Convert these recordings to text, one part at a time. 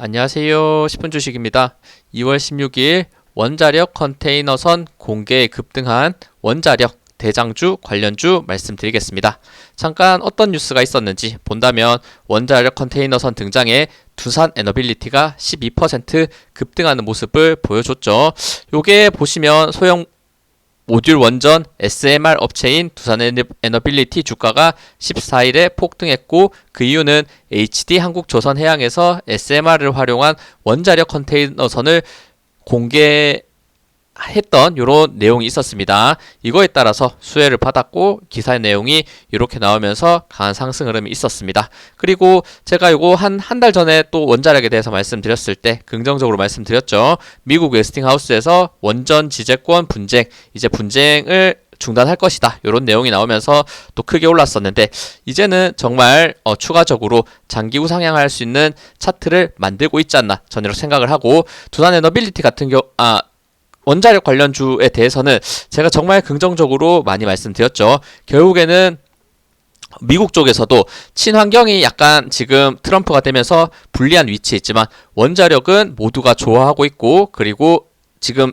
안녕하세요. 10분 주식입니다. 2월 16일 원자력 컨테이너선 공개에 급등한 원자력 대장주 관련주 말씀드리겠습니다. 잠깐 어떤 뉴스가 있었는지 본다면 원자력 컨테이너선 등장에 두산 에너빌리티가 12% 급등하는 모습을 보여줬죠. 요게 보시면 소형 모듈 원전 SMR 업체인 두산 에너빌리티 주가가 14일에 폭등했고, 그 이유는 HD 한국조선해양에서 SMR을 활용한 원자력 컨테이너선을 공개했던 이런 내용이 있었습니다. 이거에 따라서 수혜를 받았고 기사의 내용이 이렇게 나오면서 강한 상승 흐름이 있었습니다. 그리고 제가 이거 한 달 전에 또 원자력에 대해서 말씀드렸을 때 긍정적으로 말씀드렸죠. 미국 웨스팅하우스에서 원전 지재권 분쟁, 이제 분쟁을 중단할 것이다, 이런 내용이 나오면서 또 크게 올랐었는데, 이제는 정말 추가적으로 장기 우상향할 수 있는 차트를 만들고 있지 않나 저는 이렇게 생각을 하고, 두산 에너빌리티 같은 원자력 관련주에 대해서는 제가 정말 긍정적으로 많이 말씀드렸죠. 결국에는 미국 쪽에서도 친환경이 약간 지금 트럼프가 되면서 불리한 위치에 있지만 원자력은 모두가 좋아하고 있고, 그리고 지금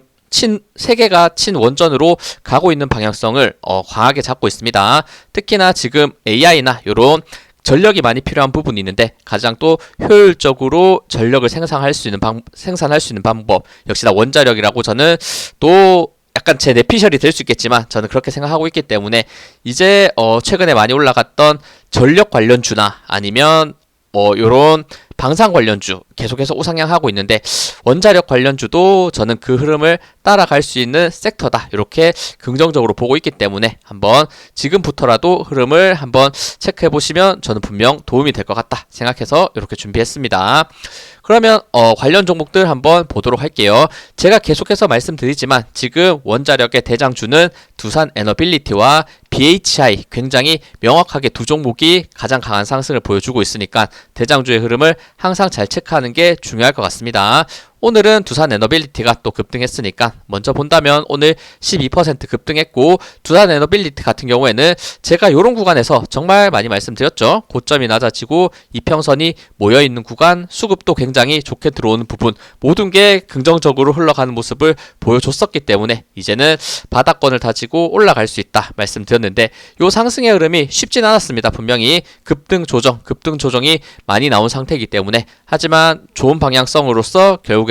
세계가 친원전으로 가고 있는 방향성을 강하게 잡고 있습니다. 특히나 지금 AI나 이런 전력이 많이 필요한 부분이 있는데, 가장 또 효율적으로 전력을 생산할 수 있는 방법 역시나 원자력이라고, 저는 또 약간 제 뇌피셜이 될 수 있겠지만 저는 그렇게 생각하고 있기 때문에, 이제 최근에 많이 올라갔던 전력 관련주나 아니면 요런 방산 관련주 계속해서 우상향하고 있는데, 원자력 관련주도 저는 그 흐름을 따라갈 수 있는 섹터다, 이렇게 긍정적으로 보고 있기 때문에 한번 지금부터라도 흐름을 한번 체크해 보시면 저는 분명 도움이 될 것 같다 생각해서 이렇게 준비했습니다. 그러면 관련 종목들 한번 보도록 할게요. 제가 계속해서 말씀드리지만 지금 원자력의 대장주는 두산 에너빌리티와 BHI, 굉장히 명확하게 두 종목이 가장 강한 상승을 보여주고 있으니까 대장주의 흐름을 항상 잘 체크하는 게 중요할 것 같습니다. 오늘은 두산 에너빌리티가 또 급등했으니까 먼저 본다면 오늘 12% 급등했고, 두산 에너빌리티 같은 경우에는 제가 이런 구간에서 정말 많이 말씀드렸죠. 고점이 낮아지고 이평선이 모여있는 구간, 수급도 굉장히 좋게 들어오는 부분, 모든 게 긍정적으로 흘러가는 모습을 보여줬었기 때문에 이제는 바닥권을 다지고 올라갈 수 있다 말씀드렸는데, 이 상승의 흐름이 쉽진 않았습니다. 분명히 급등 조정이 많이 나온 상태이기 때문에. 하지만 좋은 방향성으로서 결국에는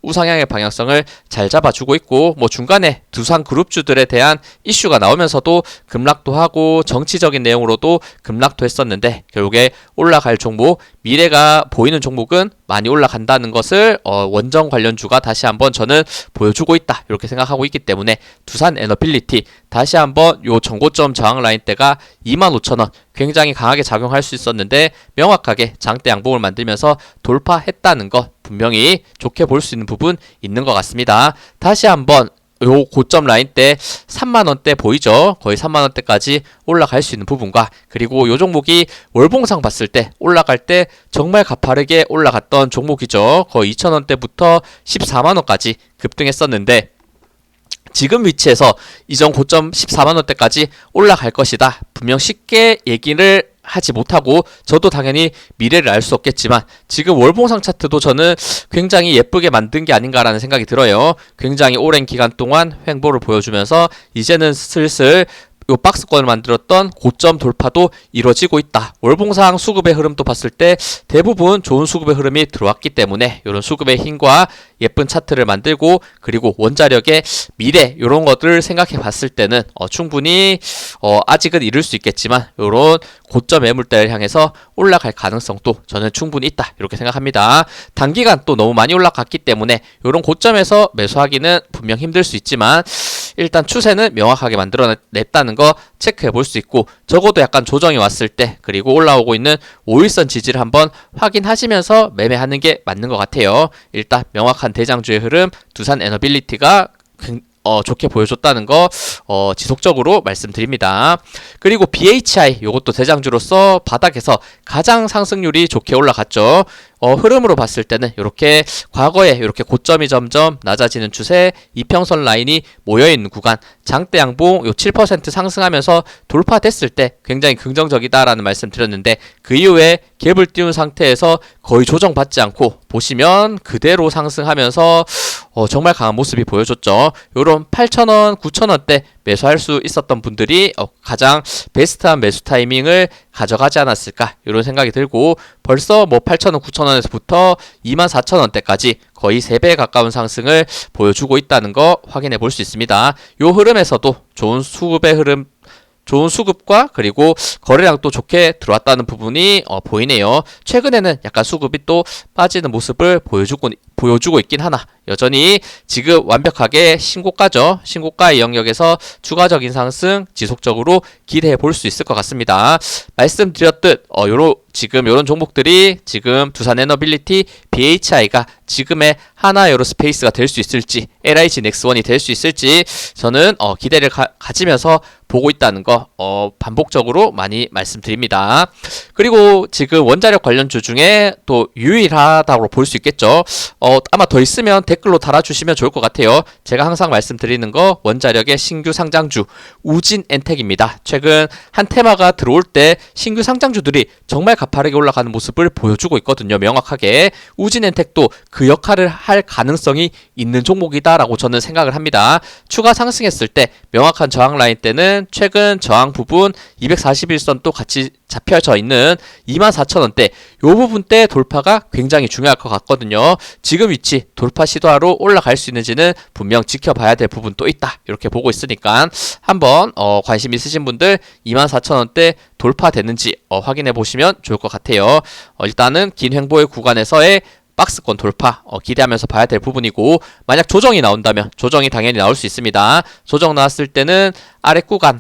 우상향의 방향성을 잘 잡아주고 있고, 중간에 두산 그룹주들에 대한 이슈가 나오면서도 급락도 하고 정치적인 내용으로도 급락도 했었는데, 결국에 올라갈 종목, 미래가 보이는 종목은 많이 올라간다는 것을 원전 관련주가 다시 한번 저는 보여주고 있다, 이렇게 생각하고 있기 때문에 두산 에너빌리티 다시 한번 요 전고점 저항 라인대가 25,000원 굉장히 강하게 작용할 수 있었는데, 명확하게 장대 양봉을 만들면서 돌파했다는 것, 분명히 좋게 볼 수 있는 부분 있는 것 같습니다. 다시 한번 요 고점 라인 때 3만원대 보이죠? 거의 3만원대까지 올라갈 수 있는 부분과, 그리고 요 종목이 월봉상 봤을 때 올라갈 때 정말 가파르게 올라갔던 종목이죠. 거의 2,000원대부터 14만원까지 급등했었는데, 지금 위치에서 이전 고점 14만원대까지 올라갈 것이다, 분명 쉽게 얘기를 하지 못하고, 저도 당연히 미래를 알 수 없겠지만 지금 월봉상 차트도 저는 굉장히 예쁘게 만든 게 아닌가라는 생각이 들어요. 굉장히 오랜 기간 동안 횡보를 보여주면서 이제는 슬슬 요 박스권을 만들었던 고점 돌파도 이루어지고 있다. 월봉상 수급의 흐름도 봤을 때 대부분 좋은 수급의 흐름이 들어왔기 때문에 이런 수급의 힘과 예쁜 차트를 만들고, 그리고 원자력의 미래 이런 것들을 생각해 봤을 때는 충분히 아직은 이룰 수 있겠지만 이런 고점 매물대를 향해서 올라갈 가능성도 저는 충분히 있다, 이렇게 생각합니다. 단기간 또 너무 많이 올라갔기 때문에 이런 고점에서 매수하기는 분명 힘들 수 있지만, 일단 추세는 명확하게 만들어냈다는 거 체크해 볼 수 있고, 적어도 약간 조정이 왔을 때, 그리고 올라오고 있는 5일선 지지를 한번 확인하시면서 매매하는 게 맞는 것 같아요. 일단 명확한 대장주의 흐름, 두산 에너빌리티가 좋게 보여줬다는 거 지속적으로 말씀드립니다. 그리고 BHI, 요것도 대장주로서 바닥에서 가장 상승률이 좋게 올라갔죠. 흐름으로 봤을 때는 이렇게 과거에 이렇게 고점이 점점 낮아지는 추세, 이평선 라인이 모여있는 구간, 장대 양봉 요 7% 상승하면서 돌파됐을 때 굉장히 긍정적이다라는 말씀 드렸는데, 그 이후에 갭을 띄운 상태에서 거의 조정받지 않고 보시면 그대로 상승하면서 정말 강한 모습이 보여줬죠. 요런 8,000원, 9,000원대 매수할 수 있었던 분들이 가장 베스트한 매수 타이밍을 가져가지 않았을까, 이런 생각이 들고, 벌써 뭐 8,000원, 9,000원에서부터 24,000원대까지 거의 3배 가까운 상승을 보여주고 있다는 거 확인해 볼 수 있습니다. 요 흐름에서도 좋은 수급의 흐름, 좋은 수급과 그리고 거래량도 좋게 들어왔다는 부분이 보이네요. 최근에는 약간 수급이 또 빠지는 모습을 보여주고 있긴 하나, 여전히 지금 완벽하게 신고가죠. 신고가의 영역에서 추가적인 상승 지속적으로 기대해 볼 수 있을 것 같습니다. 말씀드렸듯 지금 이런 종목들이 지금 두산에너빌리티, BHI가 지금의 하나에어로스페이스가 될 수 있을지, LIG 넥스원이 될 수 있을지 저는 기대를 가지면서 보고 있다는 거 반복적으로 많이 말씀드립니다. 그리고 지금 원자력 관련주 중에 또 유일하다고 볼 수 있겠죠. 아마 더 있으면 댓글로 달아주시면 좋을 것 같아요. 제가 항상 말씀드리는 거 원자력의 신규 상장주 우진엔텍입니다. 최근 한 테마가 들어올 때 신규 상장주들이 정말 가파르게 올라가는 모습을 보여주고 있거든요. 명확하게 우진엔텍도 그 역할을 할 가능성이 있는 종목이다라고 저는 생각을 합니다. 추가 상승했을 때 명확한 저항 라인 때는 최근 저항 부분 241선도 같이 잡혀져 있는 24,000원대, 요 부분 때 돌파가 굉장히 중요할 것 같거든요. 지금 위치 돌파 시도하러 올라갈 수 있는지는 분명 지켜봐야 될 부분도 있다, 이렇게 보고 있으니까 한번 관심 있으신 분들 24,000원대 돌파됐는지 확인해 보시면 좋을 것 같아요. 일단은 긴 횡보의 구간에서의 박스권 돌파 기대하면서 봐야 될 부분이고, 만약 조정이 나온다면 조정이 당연히 나올 수 있습니다. 조정 나왔을 때는 아래 구간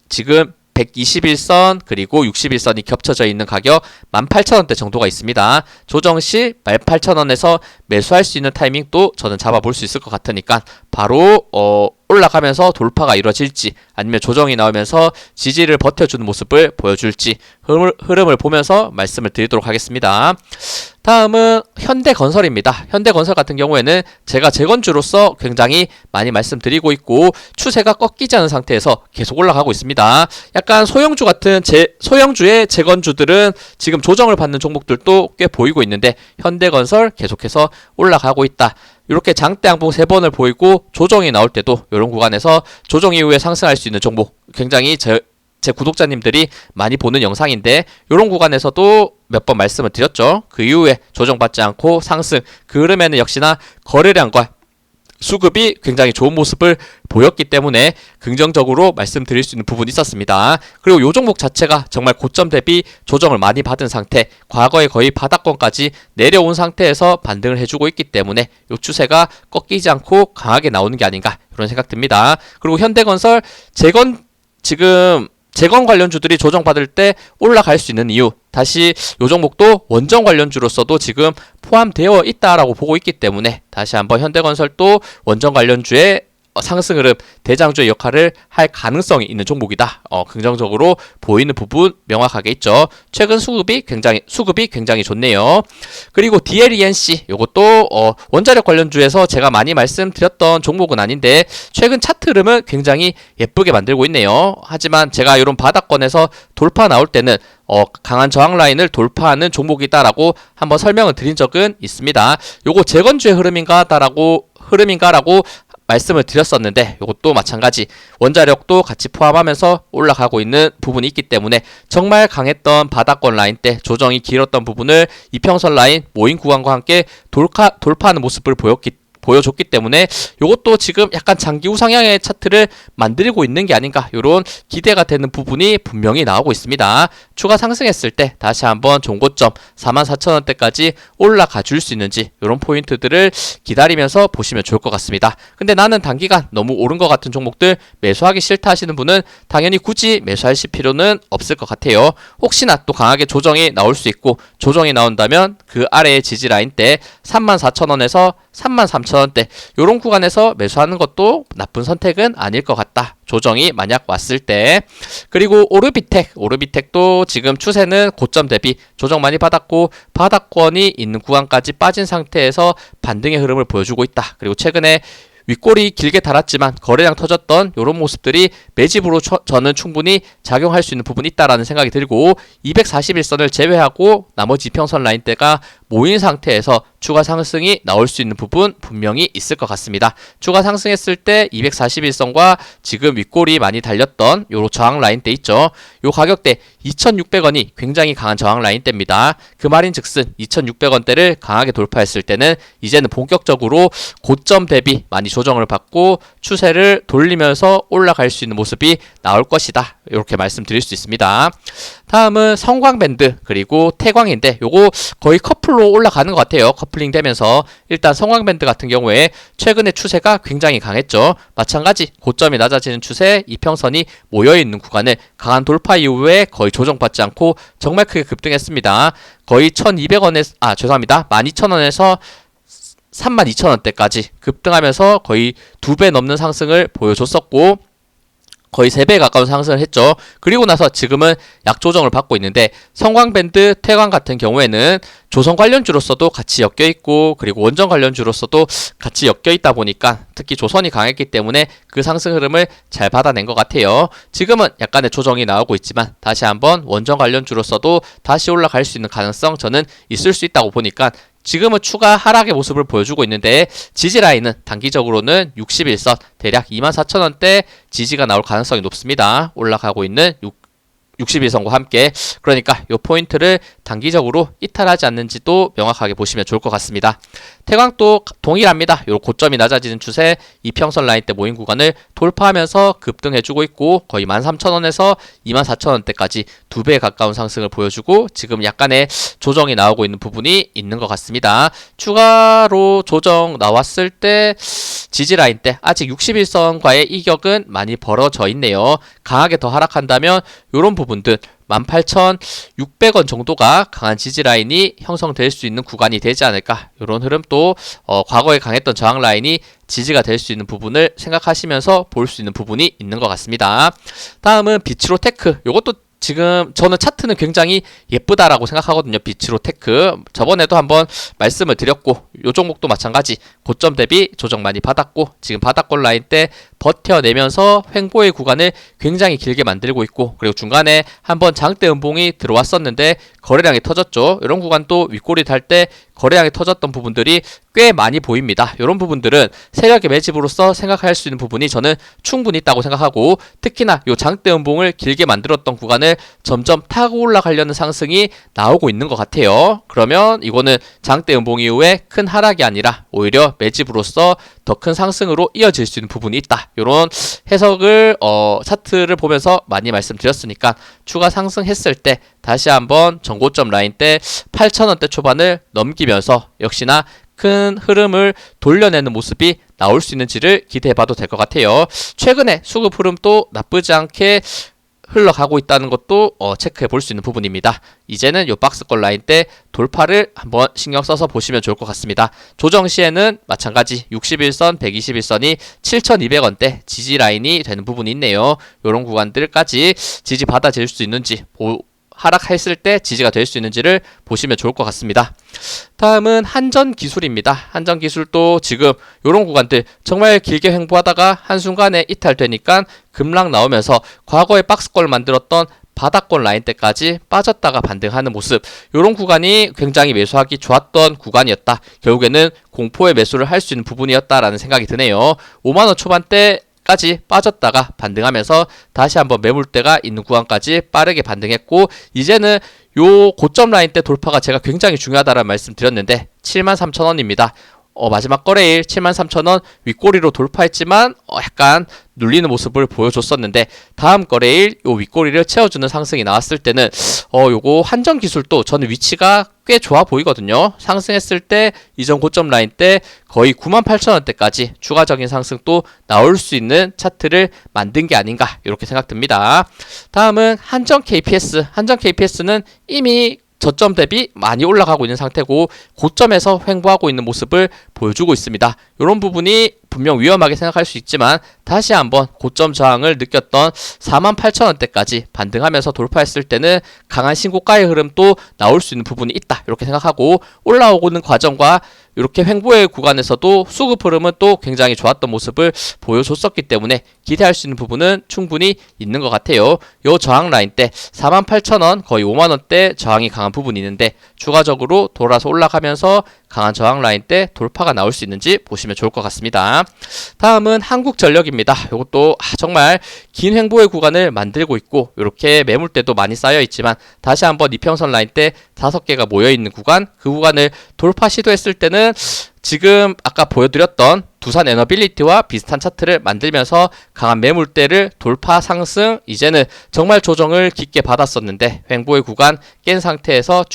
지금 121선 그리고 61선이 겹쳐져 있는 가격 18,000원대 정도가 있습니다. 조정 시 18,000원에서 매수할 수 있는 타이밍도 저는 잡아볼 수 있을 것 같으니까 바로 올라가면서 돌파가 이루어질지, 아니면 조정이 나오면서 지지를 버텨주는 모습을 보여줄지 흐름을 보면서 말씀을 드리도록 하겠습니다. 다음은 현대건설입니다. 현대건설 같은 경우에는 제가 재건주로서 굉장히 많이 말씀드리고 있고 추세가 꺾이지 않은 상태에서 계속 올라가고 있습니다. 약간 소형주 같은 소형주의 재건주들은 지금 조정을 받는 종목들도 꽤 보이고 있는데, 현대건설 계속해서 올라가고 있다. 이렇게 장대 양봉 3번을 보이고 조정이 나올 때도 이런 구간에서 조정 이후에 상승할 수 있는 종목, 굉장히 제 구독자님들이 많이 보는 영상인데, 이런 구간에서도 몇 번 말씀을 드렸죠. 그 이후에 조정받지 않고 상승, 그 흐름에는 역시나 거래량과 수급이 굉장히 좋은 모습을 보였기 때문에 긍정적으로 말씀드릴 수 있는 부분이 있었습니다. 그리고 요 종목 자체가 정말 고점 대비 조정을 많이 받은 상태, 과거에 거의 바닥권까지 내려온 상태에서 반등을 해주고 있기 때문에 요 추세가 꺾이지 않고 강하게 나오는 게 아닌가, 이런 생각 듭니다. 그리고 현대건설 재건 관련주들이 조정받을 때 올라갈 수 있는 이유, 다시 요 종목도 원전 관련주로서도 지금 포함되어 있다라고 보고 있기 때문에 다시 한번 현대건설도 원전 관련주의 상승 흐름, 대장주의 역할을 할 가능성이 있는 종목이다. 긍정적으로 보이는 부분 명확하게 있죠. 최근 수급이 굉장히 좋네요. 그리고 DLENC, 요것도 원자력 관련주에서 제가 많이 말씀드렸던 종목은 아닌데 최근 차트 흐름은 굉장히 예쁘게 만들고 있네요. 하지만 제가 이런 바닥권에서 돌파 나올 때는 강한 저항 라인을 돌파하는 종목이다라고 한번 설명을 드린 적은 있습니다. 요거 재건주의 흐름인가라고 말씀을 드렸었는데, 이것도 마찬가지 원자력도 같이 포함하면서 올라가고 있는 부분이 있기 때문에 정말 강했던 바닥권 라인 때 조정이 길었던 부분을 이평선 라인 모인 구간과 함께 돌파하는 모습을 보여줬기 때문에 이것도 지금 약간 장기 우상향의 차트를 만들고 있는 게 아닌가, 이런 기대가 되는 부분이 분명히 나오고 있습니다. 추가 상승했을 때 다시 한번 종고점 44,000원대까지 올라가 줄 수 있는지, 이런 포인트들을 기다리면서 보시면 좋을 것 같습니다. 근데 나는 단기간 너무 오른 것 같은 종목들 매수하기 싫다 하시는 분은 당연히 굳이 매수하실 필요는 없을 것 같아요. 혹시나 또 강하게 조정이 나올 수 있고, 조정이 나온다면 그 아래의 지지라인 때 34,000원에서 33,000원대 요런 구간에서 매수하는 것도 나쁜 선택은 아닐 것 같다. 조정이 만약 왔을 때. 그리고 오르비텍도 지금 추세는 고점 대비 조정 많이 받았고 바닥권이 있는 구간까지 빠진 상태에서 반등의 흐름을 보여주고 있다. 그리고 최근에 윗골이 길게 달았지만 거래량 터졌던 이런 모습들이 매집으로 저는 충분히 작용할 수 있는 부분이 있다라는 생각이 들고 241선을 제외하고 나머지 이평선 라인대가 모인 상태에서 추가 상승이 나올 수 있는 부분 분명히 있을 것 같습니다. 추가 상승했을 때 241선과 지금 윗골이 많이 달렸던 요 저항 라인대 있죠. 요 가격대 2,600원이 굉장히 강한 저항 라인대입니다. 그 말인즉슨 2,600원대를 강하게 돌파했을 때는 이제는 본격적으로 고점 대비 많이 조정을 받고 추세를 돌리면서 올라갈 수 있는 모습이 나올 것이다. 이렇게 말씀드릴 수 있습니다. 다음은 성광밴드 그리고 태광인데 요거 거의 커플로 올라가는 것 같아요. 커플링 되면서 일단 성광밴드 같은 경우에 최근에 추세가 굉장히 강했죠. 마찬가지 고점이 낮아지는 추세 이평선이 모여있는 구간을 강한 돌파 이후에 거의 조정받지 않고 정말 크게 급등했습니다. 거의 1,200원에서 12,000원에서 32,000원대까지 급등하면서 거의 2배 넘는 상승을 보여줬었고 거의 3배 가까운 상승을 했죠. 그리고 나서 지금은 약조정을 받고 있는데 성광밴드, 태광 같은 경우에는 조선 관련주로서도 같이 엮여있고 그리고 원전 관련주로서도 같이 엮여있다 보니까 특히 조선이 강했기 때문에 그 상승 흐름을 잘 받아낸 것 같아요. 지금은 약간의 조정이 나오고 있지만 다시 한번 원전 관련주로서도 다시 올라갈 수 있는 가능성 저는 있을 수 있다고 보니까 지금은 추가 하락의 모습을 보여주고 있는데 지지라인은 단기적으로는 61선 대략 24,000원대 지지가 나올 가능성이 높습니다. 올라가고 있는 61선과 함께 그러니까 이 포인트를 단기적으로 이탈하지 않는지도 명확하게 보시면 좋을 것 같습니다. 태광도 동일합니다. 요 고점이 낮아지는 추세 이평선 라인 때 모인 구간을 돌파하면서 급등해주고 있고 거의 13,000원에서 24,000원대까지 2배에 가까운 상승을 보여주고 지금 약간의 조정이 나오고 있는 부분이 있는 것 같습니다. 추가로 조정 나왔을 때 지지라인 때 아직 61선과의 이격은 많이 벌어져 있네요. 강하게 더 하락한다면 이런 부분들 18,600원 정도가 강한 지지라인이 형성될 수 있는 구간이 되지 않을까 이런 흐름 또 과거에 강했던 저항 라인이 지지가 될 수 있는 부분을 생각하시면서 볼 수 있는 부분이 있는 것 같습니다. 다음은 비츠로테크 이것도 지금 저는 차트는 굉장히 예쁘다라고 생각하거든요. 비츠로테크 저번에도 한번 말씀을 드렸고 요 종목도 마찬가지 고점 대비 조정 많이 받았고 지금 바닥권 라인 때 버텨내면서 횡보의 구간을 굉장히 길게 만들고 있고 그리고 중간에 한번 장대 음봉이 들어왔었는데 거래량이 터졌죠. 이런 구간도 윗꼬리 달 때 거래량이 터졌던 부분들이 꽤 많이 보입니다. 이런 부분들은 세력의 매집으로서 생각할 수 있는 부분이 저는 충분히 있다고 생각하고 특히나 요 장대 음봉을 길게 만들었던 구간을 점점 타고 올라가려는 상승이 나오고 있는 것 같아요. 그러면 이거는 장대 음봉 이후에 큰 하락이 아니라 오히려 매집으로서 더 큰 상승으로 이어질 수 있는 부분이 있다. 이런 해석을 차트를 보면서 많이 말씀드렸으니까 추가 상승했을 때 다시 한번 전고점 라인 때 8,000원대 초반을 넘기면서 역시나 큰 흐름을 돌려내는 모습이 나올 수 있는지를 기대해봐도 될 것 같아요. 최근에 수급 흐름도 나쁘지 않게 흘러가고 있다는 것도 체크해 볼 수 있는 부분입니다. 이제는 요 박스권 라인 때 돌파를 한번 신경 써서 보시면 좋을 것 같습니다. 조정 시에는 마찬가지 61선, 121선이 7,200원대 지지 라인이 되는 부분이 있네요. 요런 구간들까지 지지 받아질 수 있는지 하락했을 때 지지가 될 수 있는지를 보시면 좋을 것 같습니다. 다음은 한전기술입니다. 한전기술도 지금 이런 구간들 정말 길게 횡보하다가 한순간에 이탈되니까 급락 나오면서 과거에 박스권을 만들었던 바닥권 라인 때까지 빠졌다가 반등하는 모습 이런 구간이 굉장히 매수하기 좋았던 구간이었다. 결국에는 공포의 매수를 할 수 있는 부분이었다라는 생각이 드네요. 5만원 초반대 까지 빠졌다가 반등하면서 다시 한번 매물대가 있는 구간까지 빠르게 반등했고 이제는 요 고점 라인 때 돌파가 제가 굉장히 중요하다라는 말씀 드렸는데 73,000원입니다. 마지막 거래일 73,000원 윗꼬리로 돌파했지만 약간 눌리는 모습을 보여줬었는데 다음 거래일 요 윗꼬리를 채워주는 상승이 나왔을 때는 요거 한전기술도 저는 위치가 꽤 좋아 보이거든요. 상승했을 때 이전 고점 라인 때 거의 98,000원대까지 추가적인 상승도 나올 수 있는 차트를 만든 게 아닌가 이렇게 생각됩니다. 다음은 한전 KPS. 한전 KPS는 이미 저점 대비 많이 올라가고 있는 상태고 고점에서 횡보하고 있는 모습을 보여주고 있습니다. 이런 부분이 분명 위험하게 생각할 수 있지만 다시 한번 고점 저항을 느꼈던 48,000원대까지 반등하면서 돌파했을 때는 강한 신고가의 흐름 또 나올 수 있는 부분이 있다 이렇게 생각하고 올라오고는 과정과 이렇게 횡보의 구간에서도 수급 흐름은 또 굉장히 좋았던 모습을 보여줬었기 때문에 기대할 수 있는 부분은 충분히 있는 것 같아요. 요 저항 라인 때 48,000원 거의 5만원대 저항이 강한 부분이 있는데 추가적으로 돌아서 올라가면서 강한 저항 라인 때 돌파가 나올 수 있는지 보시면 좋을 것 같습니다. 다음은 한국전력입니다. 이것도 정말 긴 횡보의 구간을 만들고 있고 이렇게 매물대도 많이 쌓여 있지만 다시 한번 이평선 라인 때 5개가 모여 있는 구간, 그 구간을 돌파 시도했을 때는 지금 아까 보여드렸던 두산 에너빌리티와 비슷한 차트를 만들면서 강한 매물대를 돌파 상승, 이제는 정말 조정을 깊게 받았었는데 횡보의 구간 깬 상태에서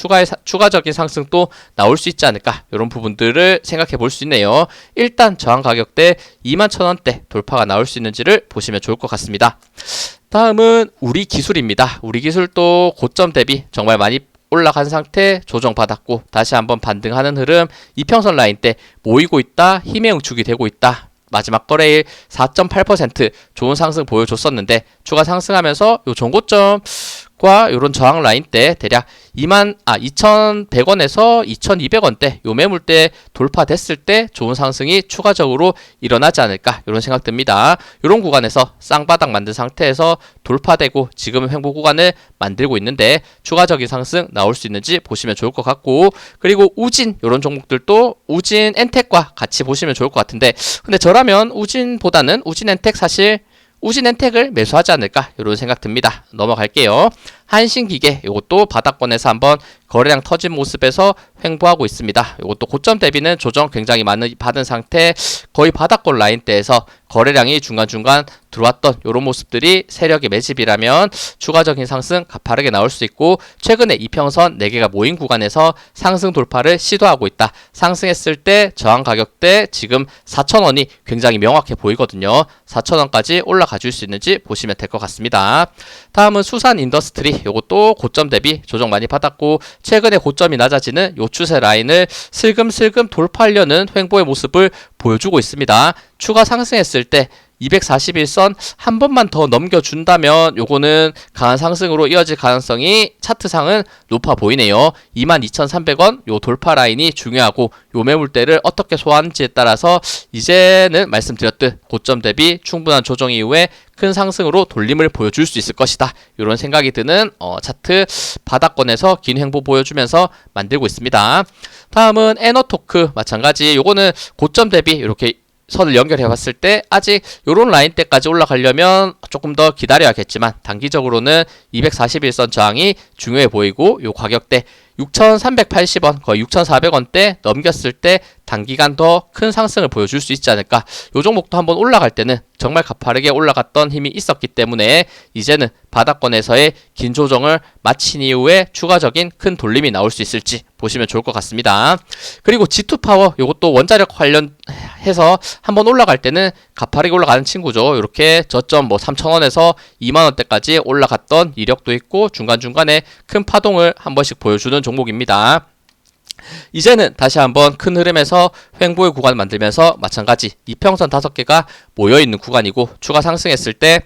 추가적인 상승 또 나올 수 있지 않을까, 이런 부분들을 생각해 볼 수 있네요. 일단 저항 가격대 21,000원대 돌파가 나올 수 있는지를 보시면 좋을 것 같습니다. 다음은 우리 기술입니다. 우리 기술도 고점 대비 정말 많이 올라간 상태 조정받았고 다시 한번 반등하는 흐름, 이평선 라인 때 모이고 있다, 힘의 응축이 되고 있다. 마지막 거래일 4.8% 좋은 상승 보여줬었는데 추가 상승하면서 요 전고점과 요런 저항 라인 때 대략 2,100원에서 2,200원대 요 매물대 돌파됐을 때 좋은 상승이 추가적으로 일어나지 않을까, 이런 생각 듭니다. 요런 구간에서 쌍바닥 만든 상태에서 돌파되고 지금 횡보 구간을 만들고 있는데 추가적인 상승 나올 수 있는지 보시면 좋을 것 같고, 그리고 우진 요런 종목들도 우진 엔텍과 같이 보시면 좋을 것 같은데, 근데 저라면 우진보다는 우진 엔텍 사실 우진 엔텍을 매수하지 않을까, 이런 생각 듭니다. 넘어갈게요. 한신기계 이것도 바닥권에서 한번 거래량 터진 모습에서 횡보하고 있습니다. 이것도 고점 대비는 조정 굉장히 많이 받은 상태, 거의 바닥권 라인대에서 거래량이 중간중간 들어왔던 이런 모습들이 세력의 매집이라면 추가적인 상승 가파르게 나올 수 있고, 최근에 이평선 4개가 모인 구간에서 상승 돌파를 시도하고 있다. 상승했을 때 저항 가격대 지금 4,000원이 굉장히 명확해 보이거든요. 4,000원까지 올라가 줄 수 있는지 보시면 될 것 같습니다. 다음은 수산 인더스트리, 요것도 고점 대비 조정 많이 받았고 최근에 고점이 낮아지는 요 추세 라인을 슬금슬금 돌파하려는 횡보의 모습을 보여주고 있습니다. 추가 상승했을 때 241선 한 번만 더 넘겨준다면 요거는 강한 상승으로 이어질 가능성이 차트상은 높아 보이네요. 22,300원 요 돌파 라인이 중요하고 요 매물대를 어떻게 소화하는지에 따라서 이제는 말씀드렸듯 고점 대비 충분한 조정 이후에 큰 상승으로 돌림을 보여줄 수 있을 것이다, 이런 생각이 드는 차트 바닥권에서 긴 횡보 보여주면서 만들고 있습니다. 다음은 에너토크 마찬가지, 요거는 고점 대비 이렇게 선을 연결해 봤을 때 아직 요런 라인대까지 올라가려면 조금 더 기다려야겠지만 단기적으로는 241선 저항이 중요해 보이고 요 가격대 6,380원 거의 6,400원대 넘겼을 때 단기간 더 큰 상승을 보여줄 수 있지 않을까. 요 종목도 한번 올라갈 때는 정말 가파르게 올라갔던 힘이 있었기 때문에 이제는 바닥권에서의 긴 조정을 마친 이후에 추가적인 큰 돌림이 나올 수 있을지 보시면 좋을 것 같습니다. 그리고 G2파워 요것도 원자력 관련해서 한번 올라갈 때는 가파르게 올라가는 친구죠. 이렇게 저점 3,000원에서 2만원대까지 올라갔던 이력도 있고 중간중간에 큰 파동을 한 번씩 보여주는 종목입니다. 이제는 다시 한번 큰 흐름에서 횡보의 구간을 만들면서 마찬가지 이평선 5개가 모여있는 구간이고 추가 상승했을 때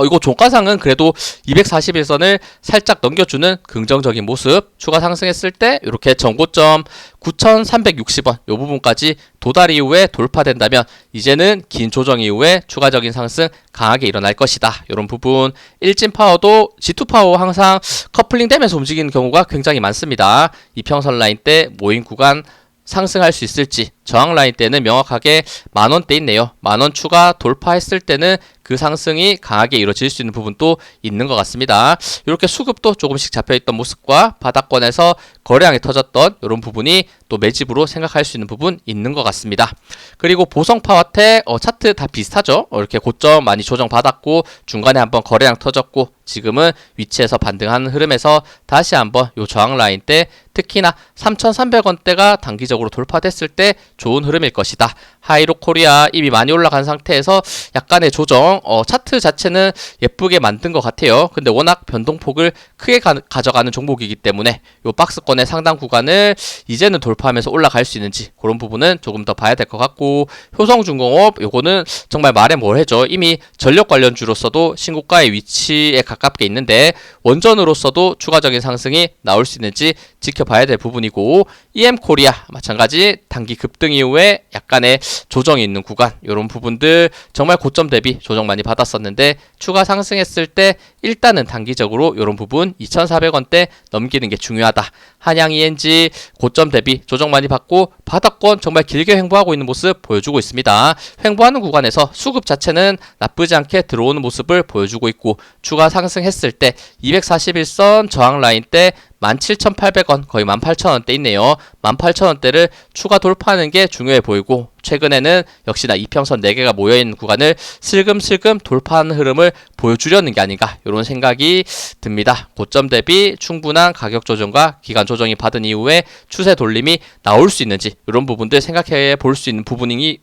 이거 종가상은 그래도 241선을 살짝 넘겨주는 긍정적인 모습, 추가 상승했을 때 이렇게 전고점 9,360원 이 부분까지 도달 이후에 돌파된다면 이제는 긴 조정 이후에 추가적인 상승 강하게 일어날 것이다. 이런 부분, 일진파워도 G2파워 항상 커플링 되면서 움직이는 경우가 굉장히 많습니다. 이평선 라인 때 모인 구간 상승할 수 있을지, 저항 라인 때는 명확하게 만원대 있네요. 만원 추가 돌파했을 때는 그 상승이 강하게 이루어질 수 있는 부분도 있는 것 같습니다. 이렇게 수급도 조금씩 잡혀있던 모습과 바닥권에서 거래량이 터졌던 이런 부분이 또 매집으로 생각할 수 있는 부분 있는 것 같습니다. 그리고 보성파와텍 차트 다 비슷하죠. 이렇게 고점 많이 조정받았고 중간에 한번 거래량 터졌고 지금은 위치에서 반등하는 흐름에서 다시 한번 요 저항 라인 때 특히나 3,300원대가 단기적으로 돌파됐을 때 좋은 흐름일 것이다. 하이로 코리아 이미 많이 올라간 상태에서 약간의 조정, 차트 자체는 예쁘게 만든 것 같아요. 근데 워낙 변동폭을 크게 가져가는 종목이기 때문에 요 박스권의 상당 구간을 이제는 돌파하면서 올라갈 수 있는지 그런 부분은 조금 더 봐야 될 것 같고, 효성중공업 요거는 정말 말해 뭐해죠. 이미 전력 관련주로서도 신고가의 위치에 가깝게 있는데 원전으로서도 추가적인 상승이 나올 수 있는지 지켜봐야 될 부분이고, EM코리아 마찬가지 단기 급등 이후에 약간의 조정이 있는 구간, 이런 부분들 정말 고점 대비 조정 많이 받았었는데 추가 상승했을 때 일단은 단기적으로 이런 부분 2,400원대 넘기는 게 중요하다. 한양 ENG 고점 대비 조정 많이 받고 바닥권 정말 길게 횡보하고 있는 모습 보여주고 있습니다. 횡보하는 구간에서 수급 자체는 나쁘지 않게 들어오는 모습을 보여주고 있고, 추가 상승했을 때 241선 저항 라인 때 17,800원, 거의 18,000원대 있네요. 18,000원대를 추가 돌파하는 게 중요해 보이고, 최근에는 역시나 이평선 4개가 모여있는 구간을 슬금슬금 돌파하는 흐름을 보여주려는 게 아닌가, 이런 생각이 듭니다. 고점 대비 충분한 가격 조정과 기간 조정이 받은 이후에 추세 돌림이 나올 수 있는지 이런 부분들 생각해 볼 수 있는 부분이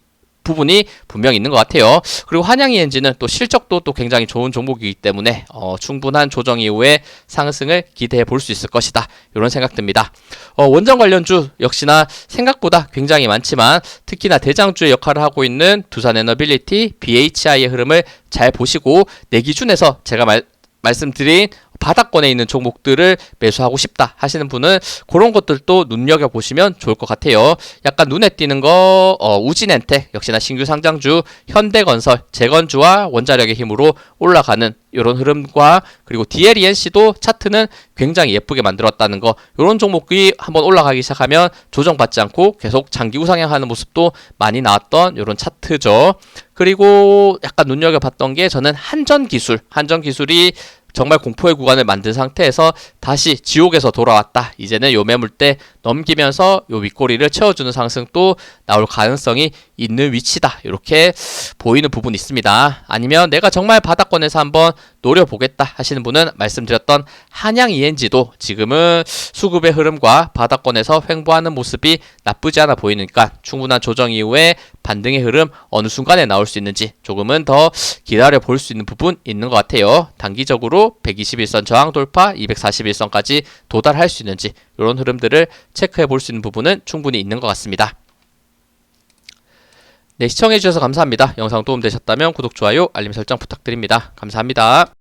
분명히 있는 것 같아요. 그리고 한양 ENG는 또 실적도 또 굉장히 좋은 종목이기 때문에 충분한 조정 이후에 상승을 기대해 볼 수 있을 것이다. 이런 생각 듭니다. 원전 관련주 역시나 생각보다 굉장히 많지만 특히나 대장주의 역할을 하고 있는 두산에너빌리티, BHI의 흐름을 잘 보시고, 내 기준에서 제가 말씀드린 바닥권에 있는 종목들을 매수하고 싶다 하시는 분은 그런 것들도 눈여겨보시면 좋을 것 같아요. 약간 눈에 띄는 거 우진엔텍 역시나 신규 상장주, 현대건설, 재건주와 원자력의 힘으로 올라가는 이런 흐름과, 그리고 DLENC도 차트는 굉장히 예쁘게 만들었다는 거, 이런 종목이 한번 올라가기 시작하면 조정받지 않고 계속 장기 우상향하는 모습도 많이 나왔던 이런 차트죠. 그리고 약간 눈여겨봤던 게 저는 한전기술이 정말 공포의 구간을 만든 상태에서 다시 지옥에서 돌아왔다. 이제는 요 매물대 넘기면서 요 윗꼬리를 채워주는 상승도 나올 가능성이 있는 위치다. 이렇게 보이는 부분이 있습니다. 아니면 내가 정말 바닥권에서 한번 노려보겠다 하시는 분은 말씀드렸던 한양 ENG도 지금은 수급의 흐름과 바닥권에서 횡보하는 모습이 나쁘지 않아 보이니까 충분한 조정 이후에 반등의 흐름 어느 순간에 나올 수 있는지 조금은 더 기다려 볼 수 있는 부분 있는 것 같아요. 단기적으로 121선 저항 돌파, 241선까지 도달할 수 있는지 이런 흐름들을 체크해 볼 수 있는 부분은 충분히 있는 것 같습니다. 네, 시청해주셔서 감사합니다. 영상 도움되셨다면 구독, 좋아요, 알림 설정 부탁드립니다. 감사합니다.